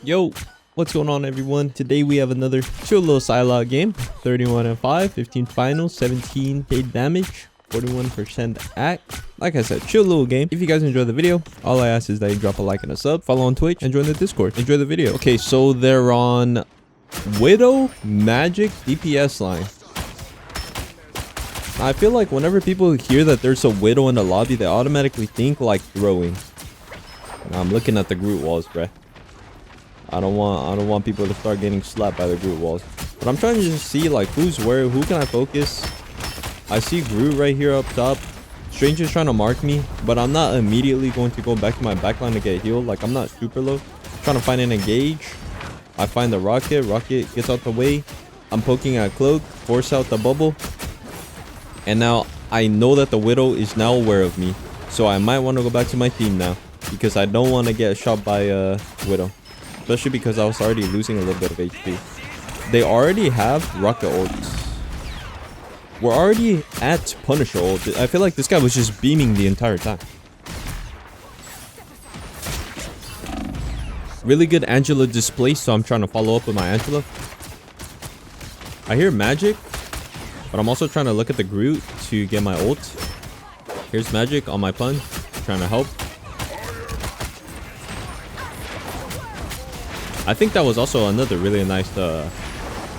Yo, what's going on everyone? Today we have another chill little Psylocke game. 31 and 5, 15 finals, 17k damage, 41% act. Like I said, chill little game. If you guys enjoy the video, all I ask is that you drop a like and a sub, follow on Twitch, and join the Discord. Enjoy the video. Okay, so they're on Widow Magic DPS line. I feel like whenever people hear that there's a Widow in the lobby, they automatically think like throwing. Now I'm looking at the Groot walls, bruh. I don't want people to start getting slapped by the Groot walls. But I'm trying to just see like who's where, who can I focus. I see Groot right here up top. Strange is trying to mark me, but I'm not immediately going to go back to my backline to get healed. Like I'm not super low. I'm trying to find an engage. I find the rocket. Rocket gets out the way. I'm poking at Cloak, force out the bubble. And now I know that the Widow is now aware of me. So I might want to go back to my team now, because I don't want to get shot by Widow. Especially because I was already losing a little bit of HP. They already have rocket ults. We're already at Punisher ult. I feel like this guy was just beaming the entire time. Really good Angela display, so I'm trying to follow up with my Angela. I hear magic, but I'm also trying to look at the Groot to get my ult. Here's magic on my pun, trying to help. I think that was also another really nice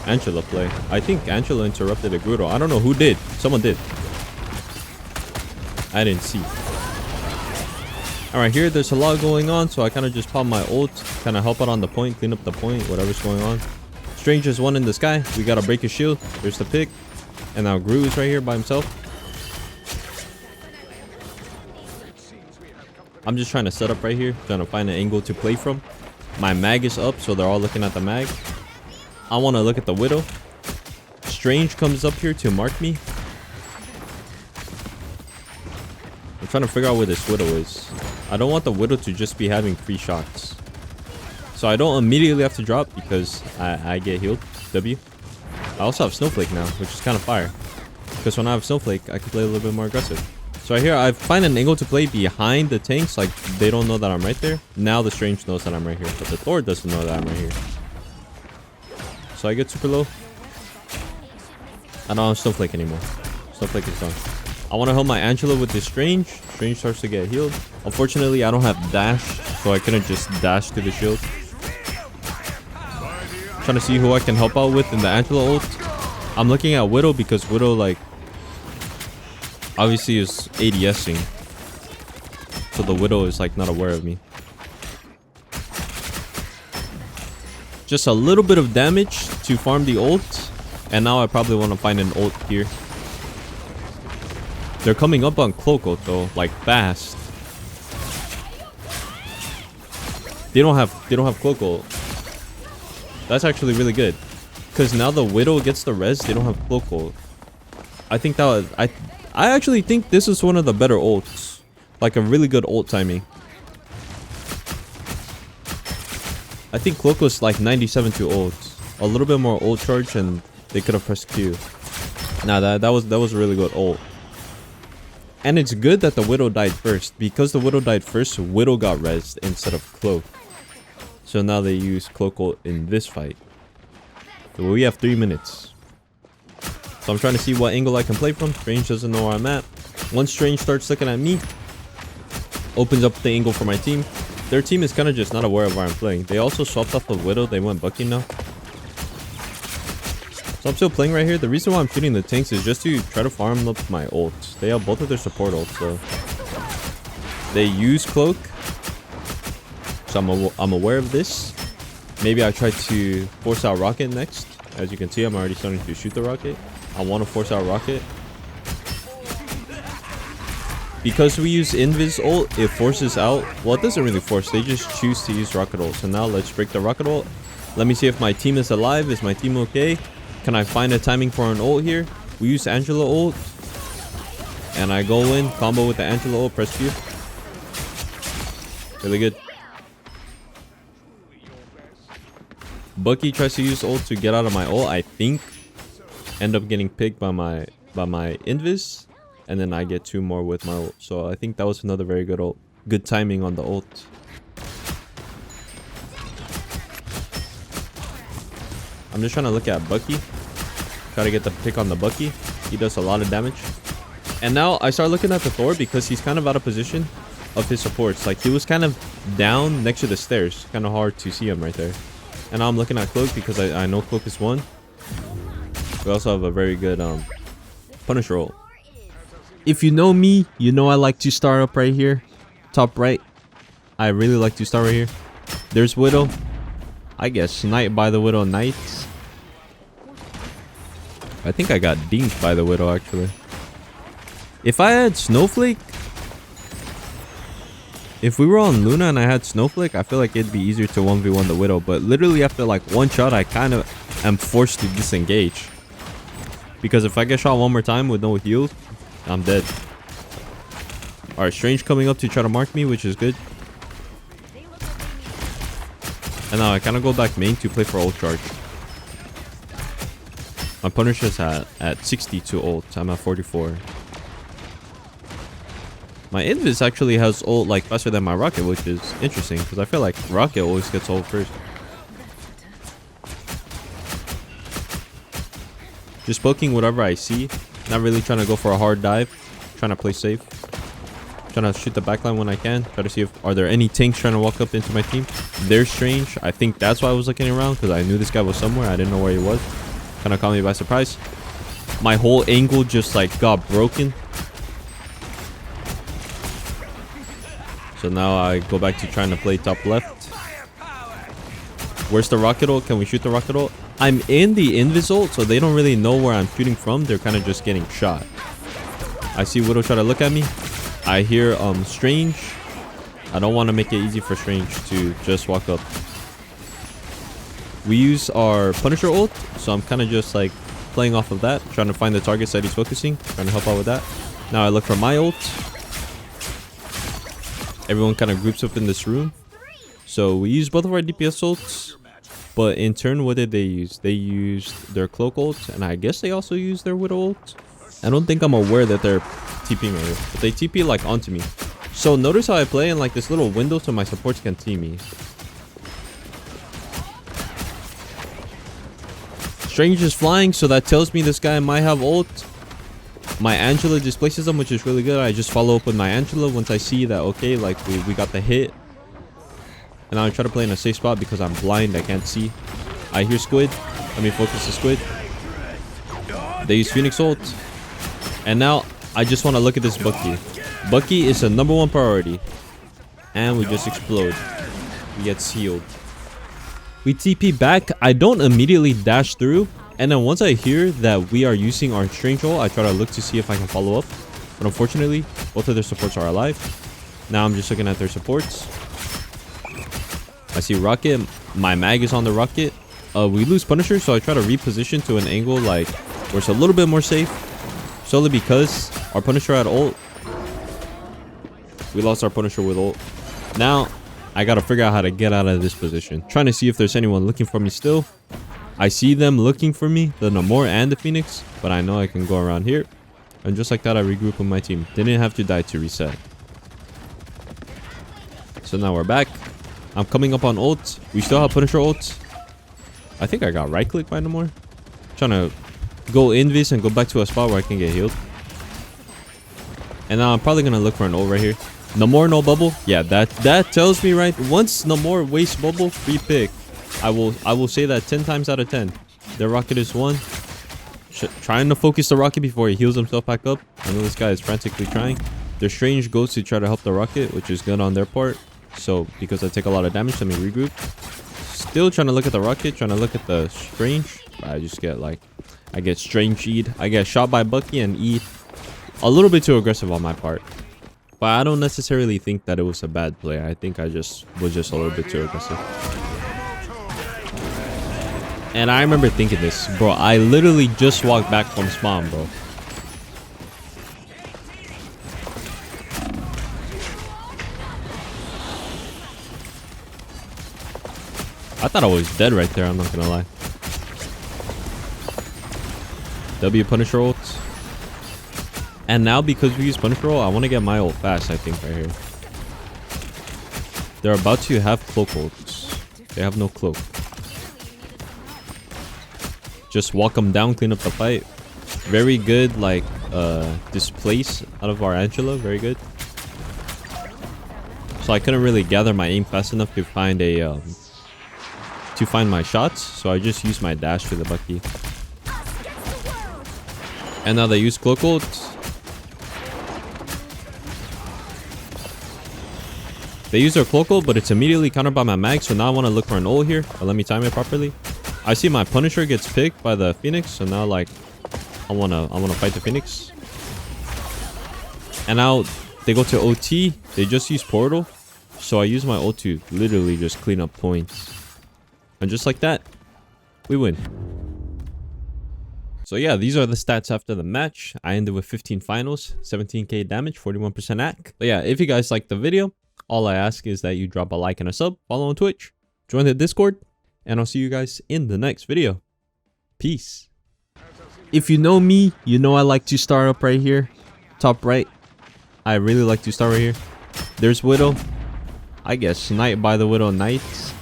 Angela play. I think Angela interrupted a Groot. I don't know who did. Someone did. I didn't see. Alright, here there's a lot going on, so I kind of just pop my ult, kind of help out on the point, clean up the point, whatever's going on. Strange is one in the sky. We gotta break his shield. There's the pick. And now Groot is right here by himself. I'm just trying to set up right here, trying to find an angle to play from. My mag is up, so they're all looking at the mag. I want to look at the Widow. Strange comes up here to mark me. I'm trying to figure out where this Widow is. I don't want the Widow to just be having free shots. So I don't immediately have to drop because I get healed. W. I also have Snowflake now, which is kind of fire. Because when I have Snowflake, I can play a little bit more aggressive. So right here, I find an angle to play behind the tanks. Like, they don't know that I'm right there. Now the Strange knows that I'm right here. But the Thor doesn't know that I'm right here. So I get super low. I don't have Snowflake anymore. Snowflake is gone. I want to help my Angela with this Strange. Strange starts to get healed. Unfortunately, I don't have dash, so I couldn't just dash to the shield. I'm trying to see who I can help out with in the Angela ult. I'm looking at Widow because Widow, like, obviously is ADSing. So the Widow is like not aware of me. Just a little bit of damage to farm the ult. And now I probably want to find an ult here. They're coming up on Cloak ult though, like fast. They don't have Cloak ult. That's actually really good. Because now the Widow gets the res, they don't have Cloak ult. I think that was, I actually think this is one of the better ults. Like a really good ult timing. I think Cloak was like 97 to ult. A little bit more ult charge and they could have pressed Q. Nah, that was a really good ult. And it's good that the Widow died first. Because the Widow died first, Widow got rezzed instead of Cloak. So now they use Cloak ult in this fight. So we have 3 minutes. So I'm trying to see what angle I can play from. Strange doesn't know where I'm at. Once Strange starts looking at me, opens up the angle for my team. Their team is kind of just not aware of where I'm playing. They also swapped off the Widow. They went bucking now. So I'm still playing right here. The reason why I'm shooting the tanks is just to try to farm up my ults. They have both of their support ults, so they use Cloak. So I'm aware of this. Maybe I try to force out Rocket next. As you can see, I'm already starting to shoot the Rocket. I want to force out Rocket. Because we use Invis ult, it forces out. Well, it doesn't really force. They just choose to use Rocket ult. So now let's break the Rocket ult. Let me see if my team is alive. Is my team okay? Can I find a timing for an ult here? We use Angela ult. And I go in, combo with the Angela ult, press Q. Really good. Bucky tries to use ult to get out of my ult, I think. End up getting picked by my Invis. And then I get 2 more with my ult. So I think that was another very good ult. Good timing on the ult. I'm just trying to look at Bucky. Try to get the pick on the Bucky. He does a lot of damage. And now I start looking at the Thor because he's kind of out of position of his supports. Like he was kind of down next to the stairs. Kind of hard to see him right there. And now I'm looking at Cloak because I know Cloak is one. We also have a very good Punisher ult. If you know me, you know I like to start up right here. Top right. I really like to start right here. There's Widow. I get sniped by the Widow Knights. I think I got dinked by the Widow actually. If I had Snowflake, if we were on Luna and I had Snowflake, I feel like it'd be easier to 1v1 the Widow. But literally after like one shot, I kind of am forced to disengage. Because if I get shot one more time with no heals, I'm dead. Alright, Strange coming up to try to mark me, which is good. And now I kind of go back main to play for ult charge. My Punisher's at 62 ult. I'm at 44. My Invis actually has ult like faster than my Rocket, which is interesting because I feel like Rocket always gets ult first. Just poking whatever I see. Not really trying to go for a hard dive. Trying to play safe. Trying to shoot the backline when I can. Try to see if are there any tanks trying to walk up into my team. There's Strange. I think that's why I was looking around because I knew this guy was somewhere. I didn't know where he was. Kind of caught me by surprise. My whole angle just like got broken. So now I go back to trying to play top left. Where's the rocket ult? Can we shoot the rocket ult? I'm in the invis ult, so they don't really know where I'm shooting from. They're kind of just getting shot. I see Widow try to look at me. I hear Strange. I don't want to make it easy for Strange to just walk up. We use our Punisher ult, so I'm kind of just like playing off of that, trying to find the targets that he's focusing, trying to help out with that. Now I look for my ult. Everyone kind of groups up in this room. So we use both of our DPS ults, but in turn, what did they use? They used their Cloak ult, and I guess they also used their Widow ult. I don't think I'm aware that they're TPing right here, but they TP like onto me. So notice how I play in like this little window so my supports can see me. Strange is flying, so that tells me this guy might have ult. My Angela displaces them, which is really good. I just follow up with my Angela once I see that, okay, like we got the hit. And now I try to play in a safe spot because I'm blind. I can't see. I hear Squid. Let me focus the Squid. They use Phoenix ult. And now I just want to look at this Bucky. Bucky is a #1 priority. And we just explode. We get sealed. We TP back. I don't immediately dash through. And then once I hear that we are using our Strange ult, I try to look to see if I can follow up. But unfortunately, both of their supports are alive. Now I'm just looking at their supports. I see Rocket. My mag is on the Rocket. We lose Punisher, so I try to reposition to an angle like where it's a little bit more safe. Solely because our Punisher had ult. We lost our Punisher with ult. Now, I gotta figure out how to get out of this position. Trying to see if there's anyone looking for me still. I see them looking for me, the Namor and the Phoenix, but I know I can go around here. And just like that, I regroup with my team. Didn't have to die to reset. So now we're back. I'm coming up on ult. We still have Punisher ult. I think I got right click by Namor. Trying to go invis and go back to a spot where I can get healed. And now I'm probably gonna look for an ult right here. Namor no bubble. Yeah, that tells me right. Once Namor wastes bubble, free pick. I will say that 10 times out of 10. The Rocket is one. Trying to focus the Rocket before he heals himself back up. I know this guy is frantically trying. Their Strange goes to try to help the Rocket, which is good on their part. So because I take a lot of damage, let me regroup. Still trying to look at the Rocket, trying to look at the Strange. I just get like, I get Strange-E'd. I get shot by Bucky and E. A little bit too aggressive on my part. But I don't necessarily think that it was a bad play. I think I was just a little bit too aggressive. And I remember thinking this, bro. I literally just walked back from spawn, bro. I thought I was dead right there, I'm not gonna lie. W Punisher ult. And now because we use Punisher ult, I want to get my ult fast, I think, right here. They're about to have cloak ults. They have no cloak. Just walk them down, clean up the fight. Very good, like, displace out of our Angela. Very good. So I couldn't really gather my aim fast enough to find a, to find my shots. So I just used my dash for the Bucky. And now they use cloak ult. They use their cloak ult, but it's immediately countered by my mag. So now I want to look for an ult here. But let me time it properly. I see my Punisher gets picked by the Phoenix. So now, like, I wanna fight the Phoenix. And now they go to OT. They just use Portal. So I use my ult to literally just clean up points. And just like that, we win. So yeah, these are the stats after the match. I ended with 15 finals, 17k damage, 41% AC. But yeah, if you guys liked the video, all I ask is that you drop a like and a sub, follow on Twitch, join the Discord, and I'll see you guys in the next video. Peace. If you know me, you know I like to start up right here. Top right. I really like to start right here. There's Widow. I get sniped by the Widow Knights.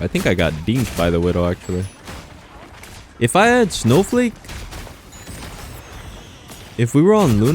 I think I got dinked by the Widow actually. If I had Snowflake, if we were on Luna,